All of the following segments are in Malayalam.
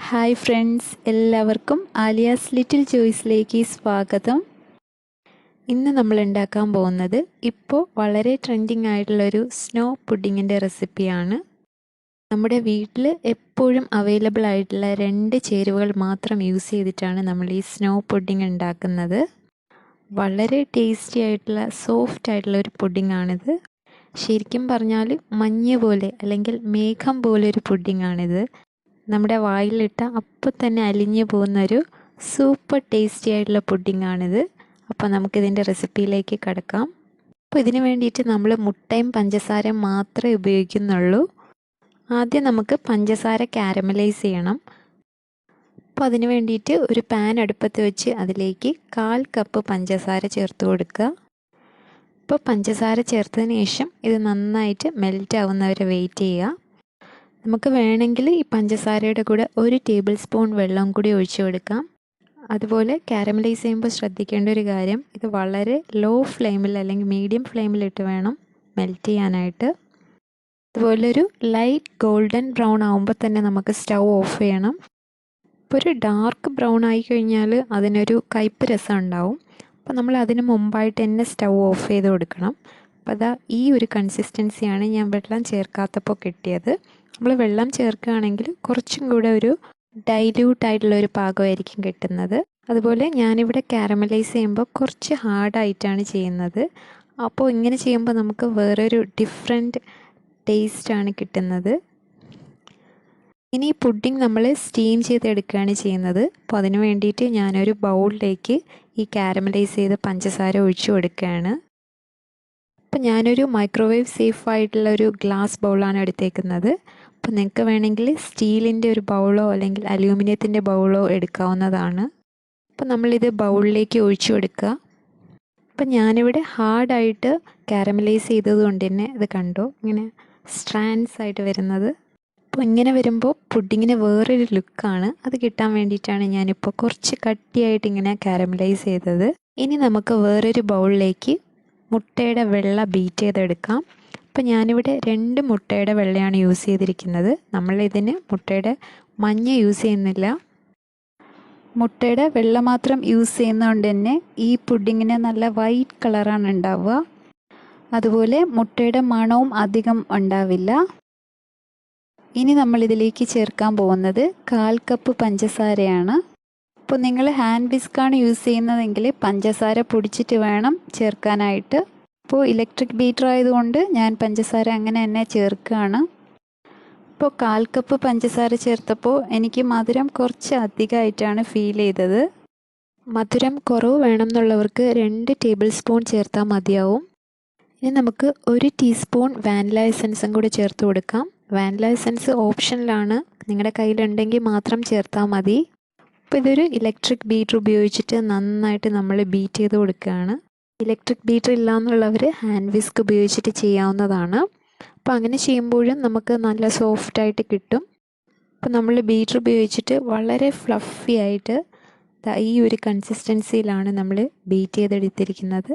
ഹായ് ഫ്രണ്ട്സ്, എല്ലാവർക്കും ആലിയാസ് ലിറ്റിൽ ചോയ്സിലേക്ക് സ്വാഗതം. ഇന്ന് നമ്മൾ ഉണ്ടാക്കാൻ പോകുന്നത് ഇപ്പോൾ വളരെ ട്രെൻഡിങ് ആയിട്ടുള്ളൊരു സ്നോ പുഡിങ്ങിൻ്റെ റെസിപ്പിയാണ്. നമ്മുടെ വീട്ടിൽ എപ്പോഴും അവൈലബിൾ ആയിട്ടുള്ള 2 ചേരുവകൾ മാത്രം യൂസ് ചെയ്തിട്ടാണ് നമ്മൾ ഈ സ്നോ പുഡിങ് ഉണ്ടാക്കുന്നത്. വളരെ ടേസ്റ്റി ആയിട്ടുള്ള സോഫ്റ്റ് ആയിട്ടുള്ള ഒരു പുഡിങ്ങാണിത്. ശരിക്കും പറഞ്ഞാൽ മഞ്ഞ് പോലെ അല്ലെങ്കിൽ മേഘം പോലെ ഒരു പുഡിങ്ങാണിത്. നമ്മുടെ വായിലിട്ട അപ്പോൾ തന്നെ അലിഞ്ഞു പോകുന്നൊരു സൂപ്പർ ടേസ്റ്റി ആയിട്ടുള്ള പുഡിങ്ങാണിത്. അപ്പോൾ നമുക്കിതിൻ്റെ റെസിപ്പിയിലേക്ക് കിടക്കാം. അപ്പോൾ ഇതിന് വേണ്ടിയിട്ട് നമ്മൾ മുട്ടയും പഞ്ചസാരയും മാത്രമേ ഉപയോഗിക്കുന്നുള്ളൂ. ആദ്യം നമുക്ക് പഞ്ചസാര കാരമലൈസ് ചെയ്യണം. അപ്പോൾ അതിന് വേണ്ടിയിട്ട് ഒരു പാൻ അടുപ്പത്ത് വെച്ച് അതിലേക്ക് 1/4 കപ്പ് പഞ്ചസാര ചേർത്ത് കൊടുക്കുക. അപ്പോൾ പഞ്ചസാര ചേർത്തതിന് ശേഷം ഇത് നന്നായിട്ട് മെൽറ്റ് ആവുന്നവരെ വെയിറ്റ് ചെയ്യുക. നമുക്ക് വേണമെങ്കിൽ ഈ പഞ്ചസാരയുടെ കൂടെ 1 ടേബിൾ സ്പൂൺ വെള്ളം കൂടി ഒഴിച്ചു കൊടുക്കാം. അതുപോലെ കാരമലൈസ് ചെയ്യുമ്പോൾ ശ്രദ്ധിക്കേണ്ട ഒരു കാര്യം, ഇത് വളരെ ലോ ഫ്ലെയിമിൽ അല്ലെങ്കിൽ മീഡിയം ഫ്ലെയിമിലിട്ട് വേണം മെൽറ്റ് ചെയ്യാനായിട്ട്. അതുപോലെ ഒരു ലൈറ്റ് ഗോൾഡൻ ബ്രൗൺ ആകുമ്പോൾ തന്നെ നമുക്ക് സ്റ്റൗ ഓഫ് ചെയ്യണം. ഇപ്പോൾ ഒരു ഡാർക്ക് ബ്രൗൺ ആയി കഴിഞ്ഞാൽ അതിനൊരു കയ്പ്പ് രസം ഉണ്ടാവും. അപ്പോൾ നമ്മൾ അതിന് മുമ്പായിട്ട് തന്നെ സ്റ്റൗ ഓഫ് ചെയ്ത് കൊടുക്കണം. അപ്പോൾ അതാ ഈ ഒരു കൺസിസ്റ്റൻസിയാണ് ഞാൻ വെള്ളം ചേർക്കാത്തപ്പോൾ കിട്ടിയത്. നമ്മൾ വെള്ളം ചേർക്കുകയാണെങ്കിൽ കുറച്ചും കൂടെ ഒരു ഡൈല്യൂട്ടായിട്ടുള്ളൊരു പാകമായിരിക്കും കിട്ടുന്നത്. അതുപോലെ ഞാനിവിടെ കാരമലൈസ് ചെയ്യുമ്പോൾ കുറച്ച് ഹാർഡായിട്ടാണ് ചെയ്യുന്നത്. അപ്പോൾ ഇങ്ങനെ ചെയ്യുമ്പോൾ നമുക്ക് വേറൊരു ഡിഫറെൻറ്റ് ടേസ്റ്റാണ് കിട്ടുന്നത്. ഇനി ഈ പുഡിംഗ് നമ്മൾ സ്റ്റീം ചെയ്തെടുക്കുകയാണ് ചെയ്യുന്നത്. അപ്പോൾ അതിന് വേണ്ടിയിട്ട് ഞാനൊരു ബൗളിലേക്ക് ഈ കാരമലൈസ് ചെയ്ത പഞ്ചസാര ഒഴിച്ചു കൊടുക്കുകയാണ്. അപ്പോൾ ഞാനൊരു മൈക്രോവേവ് സേഫ് ആയിട്ടുള്ള ഒരു ഗ്ലാസ് ബൗളാണ് എടുത്തേക്കുന്നത്. അപ്പോൾ നിങ്ങൾക്ക് വേണമെങ്കിൽ സ്റ്റീലിൻ്റെ ഒരു ബൗളോ അല്ലെങ്കിൽ അലൂമിനിയത്തിൻ്റെ ബൗളോ എടുക്കാവുന്നതാണ്. അപ്പോൾ നമ്മളിത് ബൗളിലേക്ക് ഒഴിച്ചു കൊടുക്കുക. അപ്പോൾ ഞാനിവിടെ ഹാർഡായിട്ട് കാരമലൈസ് ചെയ്തത് കൊണ്ട് തന്നെ ഇത് കണ്ടോ ഇങ്ങനെ സ്ട്രാൻഡ്സ് ആയിട്ട് വരുന്നത്. അപ്പോൾ ഇങ്ങനെ വരുമ്പോൾ പുഡിങ്ങിന് വേറൊരു ലുക്കാണ്. അത് കിട്ടാൻ വേണ്ടിയിട്ടാണ് ഞാനിപ്പോൾ കുറച്ച് കട്ടിയായിട്ട് ഇങ്ങനെ കാരമലൈസ് ചെയ്തത്. ഇനി നമുക്ക് വേറൊരു ബൗളിലേക്ക് മുട്ടയുടെ വെള്ള ബീറ്റ് ചെയ്തെടുക്കാം. അപ്പോൾ ഞാനിവിടെ 2 മുട്ടയുടെ വെള്ളയാണ് യൂസ് ചെയ്തിരിക്കുന്നത്. നമ്മളിതിന് മുട്ടയുടെ മഞ്ഞ യൂസ് ചെയ്യുന്നില്ല. മുട്ടയുടെ വെള്ള മാത്രം യൂസ് ചെയ്യുന്നതുകൊണ്ട് തന്നെ ഈ പുഡിങ്ങിന് നല്ല വൈറ്റ് കളറാണ് ഉണ്ടാവുക. അതുപോലെ മുട്ടയുടെ മണവും അധികം ഉണ്ടാവില്ല. ഇനി നമ്മളിതിലേക്ക് ചേർക്കാൻ പോകുന്നത് 1/4 കപ്പ് പഞ്ചസാരയാണ്. അപ്പോൾ നിങ്ങൾ ഹാൻഡ് വിസ്കാണ് യൂസ് ചെയ്യുന്നതെങ്കിൽ പഞ്ചസാര പൊടിച്ചിട്ട് വേണം ചേർക്കാനായിട്ട്. അപ്പോൾ ഇലക്ട്രിക് ബീറ്റർ ആയതുകൊണ്ട് ഞാൻ പഞ്ചസാര അങ്ങനെ തന്നെ ചേർക്കുകയാണ്. ഇപ്പോൾ 1/4 കപ്പ് പഞ്ചസാര ചേർത്തപ്പോൾ എനിക്ക് മധുരം കുറച്ച് അധികമായിട്ടാണ് ഫീൽ ചെയ്തത്. മധുരം കുറവ് വേണം എന്നുള്ളവർക്ക് 2 ടേബിൾ സ്പൂൺ ചേർത്താൽ മതിയാവും. ഇനി നമുക്ക് 1 ടീസ്പൂൺ വാനില എസൻസും കൂടി ചേർത്ത് കൊടുക്കാം. വാനില എസൻസ് ഓപ്ഷനിലാണ്, നിങ്ങളുടെ കയ്യിലുണ്ടെങ്കിൽ മാത്രം ചേർത്താൽ മതി. അപ്പോൾ ഇതൊരു ഇലക്ട്രിക് ബീറ്റർ ഉപയോഗിച്ചിട്ട് നന്നായിട്ട് നമ്മൾ ബീറ്റ് ചെയ്ത് കൊടുക്കുകയാണ്. ഇലക്ട്രിക് ബീറ്റർ ഇല്ലയെന്നുള്ളവർ ഹാൻഡ് വിസ്ക് ഉപയോഗിച്ചിട്ട് ചെയ്യാവുന്നതാണ്. അപ്പോൾ അങ്ങനെ ചെയ്യുമ്പോഴും നമുക്ക് നല്ല സോഫ്റ്റായിട്ട് കിട്ടും. അപ്പോൾ നമ്മൾ ബീറ്റർ ഉപയോഗിച്ചിട്ട് വളരെ ഫ്ലഫി ആയിട്ട് ഈ ഒരു കൺസിസ്റ്റൻസിയിലാണ് നമ്മൾ ബീറ്റ് ചെയ്തെടുത്തിരിക്കുന്നത്.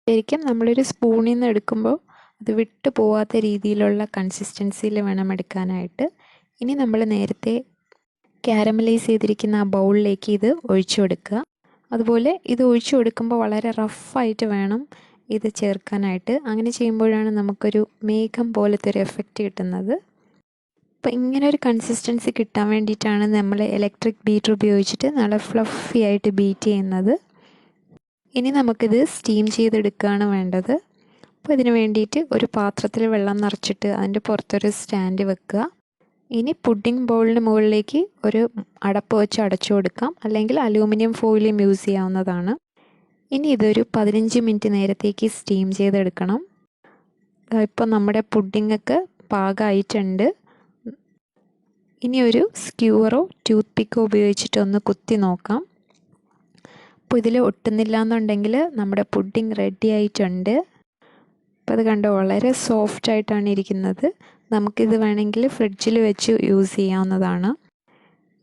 ശരിക്കും നമ്മളൊരു സ്പൂണിൽ നിന്ന് എടുക്കുമ്പോൾ അത് വിട്ടു പോവാത്ത രീതിയിലുള്ള കൺസിസ്റ്റൻസിയിൽ വേണം എടുക്കാനായിട്ട്. ഇനി നമ്മൾ നേരത്തെ കാരമലൈസ് ചെയ്തിരിക്കുന്ന ആ ബൗളിലേക്ക് ഇത് ഒഴിച്ചു കൊടുക്കുക. അതുപോലെ ഇത് ഒഴിച്ചു കൊടുക്കുമ്പോൾ വളരെ റഫായിട്ട് വേണം ഇത് ചേർക്കാനായിട്ട്. അങ്ങനെ ചെയ്യുമ്പോഴാണ് നമുക്കൊരു മേഘം പോലത്തെ ഒരു എഫക്റ്റ് കിട്ടുന്നത്. അപ്പോൾ ഇങ്ങനെ ഒരു കൺസിസ്റ്റൻസി കിട്ടാൻ വേണ്ടിയിട്ടാണ് നമ്മൾ ഇലക്ട്രിക് ബീറ്റർ ഉപയോഗിച്ചിട്ട് നല്ല ഫ്ലഫി ആയിട്ട് ബീറ്റ് ചെയ്യുന്നത്. ഇനി നമുക്കിത് സ്റ്റീം ചെയ്തെടുക്കുകയാണ് വേണ്ടത്. അപ്പോൾ ഇതിന് വേണ്ടിയിട്ട് ഒരു പാത്രത്തിൽ വെള്ളം നിറച്ചിട്ട് അതിൻ്റെ പുറത്തൊരു സ്റ്റാൻഡ് വെക്കുക. ഇനി പുഡിംഗ് ബൗളിന് മുകളിലേക്ക് ഒരു അടപ്പ് വെച്ച് അടച്ചു കൊടുക്കാം, അല്ലെങ്കിൽ അലൂമിനിയം ഫോയിലും യൂസ് ചെയ്യാവുന്നതാണ്. ഇനി ഇതൊരു 15 മിനിറ്റ് നേരത്തേക്ക് സ്റ്റീം ചെയ്തെടുക്കണം. ഇപ്പോൾ നമ്മുടെ പുഡിങ്ങൊക്കെ പാകമായിട്ടുണ്ട്. ഇനി ഒരു സ്ക്യൂവറോ ടൂത്ത് പിക്കോ ഉപയോഗിച്ചിട്ടൊന്ന് കുത്തി നോക്കാം. അപ്പോൾ ഇതിൽ ഒട്ടുന്നില്ല എന്നുണ്ടെങ്കിൽ നമ്മുടെ പുഡിംഗ് റെഡി ആയിട്ടുണ്ട്. അപ്പോൾ അത് കണ്ടോ വളരെ സോഫ്റ്റായിട്ടാണ് ഇരിക്കുന്നത്. നമുക്കിത് വേണമെങ്കിൽ ഫ്രിഡ്ജിൽ വെച്ച് യൂസ് ചെയ്യാവുന്നതാണ്.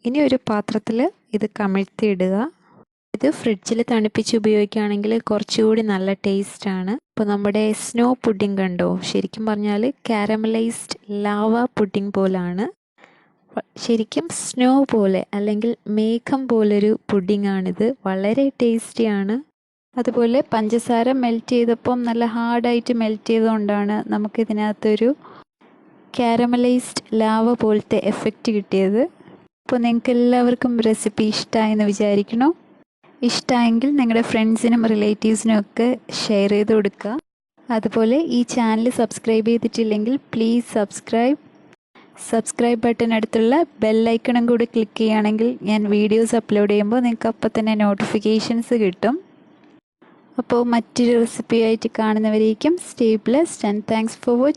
ഇനി ഒരു പാത്രത്തിൽ ഇത് കമിഴ്ത്തിയിടുക. ഇത് ഫ്രിഡ്ജിൽ തണുപ്പിച്ച് ഉപയോഗിക്കുകയാണെങ്കിൽ കുറച്ചുകൂടി നല്ല ടേസ്റ്റാണ്. ഇപ്പോൾ നമ്മുടെ സ്നോ പുഡിംഗ് കണ്ടോ, ശരിക്കും പറഞ്ഞാൽ കാരമലൈസ്ഡ് ലാവ പുഡിംഗ് പോലാണ്. ശരിക്കും സ്നോ പോലെ അല്ലെങ്കിൽ മേഘം പോലൊരു പുഡിങ്ങാണിത്. വളരെ ടേസ്റ്റിയാണ്. അതുപോലെ പഞ്ചസാര മെൽറ്റ് ചെയ്തപ്പം നല്ല ഹാർഡായിട്ട് മെൽറ്റ് ചെയ്തുകൊണ്ടാണ് നമുക്കിതിനകത്തൊരു കാരമലൈസ്ഡ് ലാവ പോലത്തെ എഫക്റ്റ് കിട്ടിയത്. അപ്പോൾ നിങ്ങൾക്ക് എല്ലാവർക്കും റെസിപ്പി ഇഷ്ടമായെന്ന് വിചാരിക്കണു. ഇഷ്ടമായെങ്കിൽ നിങ്ങളുടെ ഫ്രണ്ട്സിനും റിലേറ്റീവ്സിനും ഒക്കെ ഷെയർ ചെയ്ത് കൊടുക്കുക. അതുപോലെ ഈ ചാനൽ സബ്സ്ക്രൈബ് ചെയ്തിട്ടില്ലെങ്കിൽ പ്ലീസ് സബ്സ്ക്രൈബ് ബട്ടൺ അടുത്തുള്ള ബെല്ലൈക്കണും കൂടി ക്ലിക്ക് ചെയ്യുകയാണെങ്കിൽ ഞാൻ വീഡിയോസ് അപ്ലോഡ് ചെയ്യുമ്പോൾ നിങ്ങൾക്ക് അപ്പം തന്നെ നോട്ടിഫിക്കേഷൻസ് കിട്ടും. അപ്പോൾ മറ്റൊരു റെസിപ്പിയായിട്ട് കാണുന്നവരേക്കും stay blessed and thanks for watching.